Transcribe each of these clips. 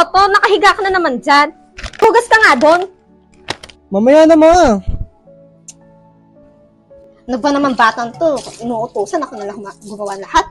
Toto, nakahiga ka na naman dyan. Hugas ka nga doon. Mamaya na, ma. Ano ba naman batang to? Inuutosan ako na lang gumawa lahat.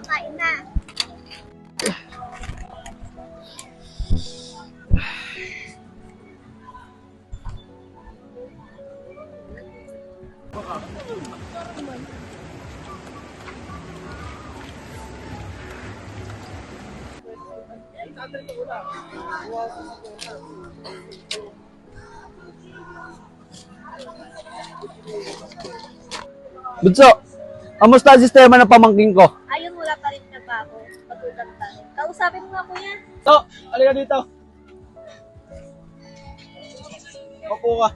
Kain na. Bunso, kamusta ang sistema ng pamangking ko? Ayun, wala pa rin trabaho. Patulang tayo. Kausapin mo nga kuya. To, halika dito. Opo ka.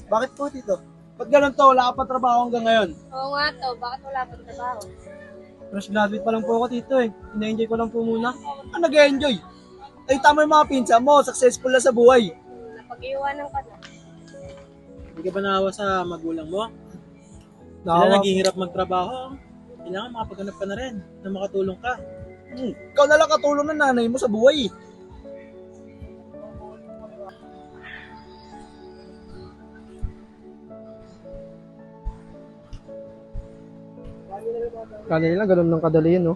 Bakit po dito? Ba't ganun to? Wala ka pa trabaho hanggang ngayon. Oo nga to, bakit wala pa rin trabaho? Fresh graduate pa lang po ako dito eh. Ina-enjoy ko lang po muna. Ah, nag-enjoy? Ay, tama yung mga pinsa mo. Successful na sa buhay. Napag-iwanan ka na. Hindi ka ba naawa sa magulang mo? Sila Naawa. naghihirap magtrabaho. Kailangan makapaghanap ka na rin na makatulong ka. Ikaw na lang katulong ng nanay mo sa buhay. Kala nila ganun lang kadali yun, no?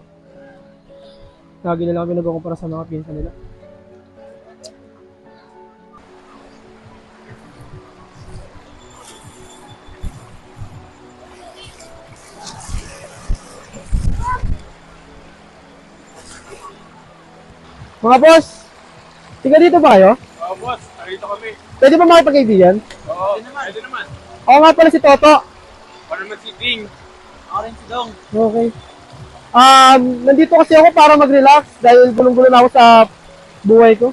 Lagi nila kami nagkukumpara sa mga pinsan nila. Mga boss! Tiga dito ba kayo? Oo, boss. Narito kami. Pwede ba makipag-kaibigan? Oo, pwede naman. Oo nga pala si Toto. Ano naman si Ding? Ako rin si Dong. Okay. Nandito kasi ako para mag-relax dahil gulong-gulo na ako sa buhay ko.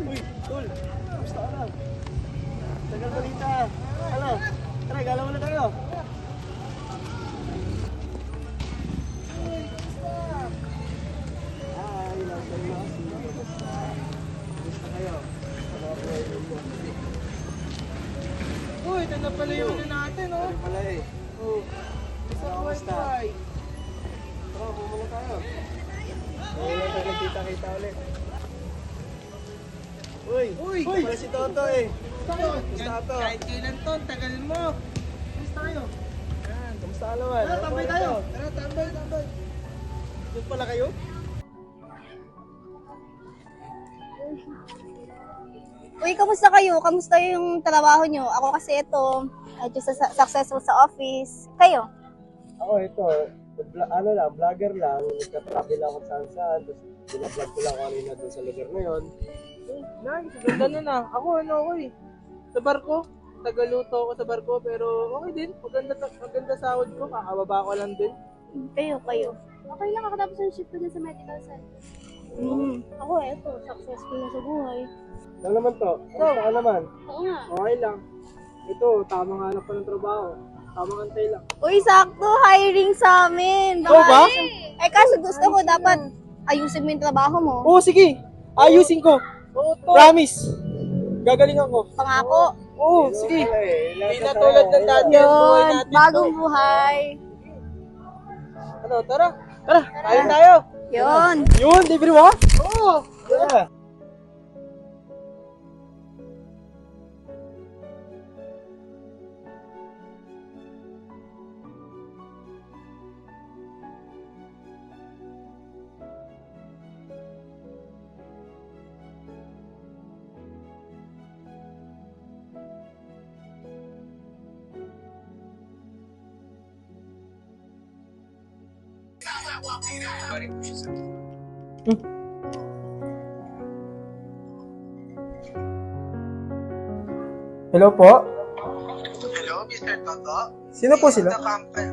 Uy, tol. Kamusta ka na? Tagal balita. Ano? Tara, gala muna tayo. Hi, long time no see. Kamusta kayo? Uy, ito na pala yung natin, oh. Ano pala eh? Oh. Kamusta? Tara, pumula tayo. Wala tayo kita-kita ulit. Uy! Uy! Pala si Toto eh. Kamusta ka to? Kahit kailan to, tagal mo. Kamusta kayo? Yan, kamusta ka naman? Tara, tambay Okay tayo. to. Tara, tambay, tambay. Doon pala kayo? Uy, kamusta kayo? Kamusta yung trabaho nyo? Ako kasi ito, successful sa office. Kayo? Ako ito, ano lang, vlogger lang. Nagka-travel ako saan saan. Tapos binablog ko lang kung ano yung nandun sa lugar na yun. Nice, ganda nun ah. Ako ako eh. Sa barko, tagaluto ako sa barko pero okay din. Maganda sahod ko, kakababa ko lang din. Kayo. Okay lang ako tapos yung shift ko dun sa medical center. Ako eto, successful na sa buhay. Ano naman to? Kamusta ka naman? Oo nga. Okay lang. Ito, tamang hanap pa ng trabaho. Tamang antay lang. Uy, sakto, hiring sa amin. Oo ba? Eh, kaso gusto ko dapat ayusin mo yung trabaho mo. Oo, sige. Ayusin ko. Oo, to. Promise. Gagalingan ko. Pangako. Oo, sige. Hindi na tulad ng dati ang buhay Yun, natin. bagong buhay. Ano, tara. Tara, kain tayo. Yun. Yun, libre mo? Oo. Yeah. Hello po? Hello, Mr. Toto. Sino po This is sila? the company.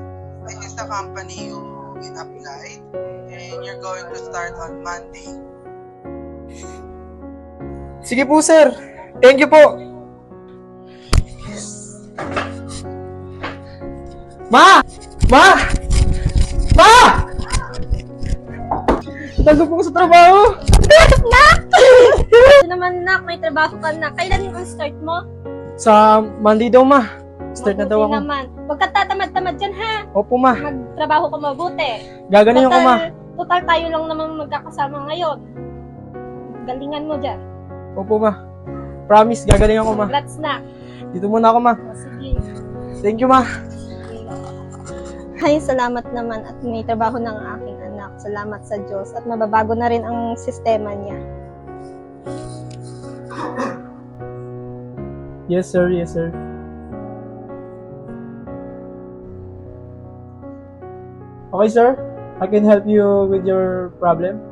This is the company you applied, and you're going to start on Monday. Sige po, sir. Thank you po. Ma! Ma! Ma! Nandun po ko sa trabaho. Ito naman, nak, may trabaho ka na. Kailan ang start mo? Sa Monday daw, ma. Start na daw Mabuti ako. naman. Huwag ka tatamad-tamad dyan, ha? Opo, ma. Magtrabaho ka mabuti. Gagalingan ko, ma. Total tayo lang naman magkakasama ngayon. Galingan mo dyan. Opo, ma. Promise, gagalingan ko, ma. Congrats, nak. Dito muna ako, ma. O, sige. Thank you, ma. Ay, salamat naman at may trabaho ng aking anak. Salamat sa Diyos at mababago na rin ang sistema niya. Yes, sir. Yes, sir. Okay, sir. I can help you with your problem.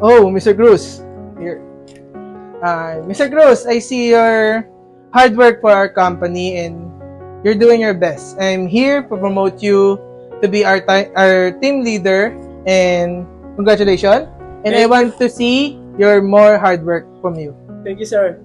Oh, Mr. Cruz. Here. Mr. Cruz, I see your hard work for our company and you're doing your best. I'm here to promote you to be our team leader and congratulations. And I want to see your more hard work from you. Thank you, sir.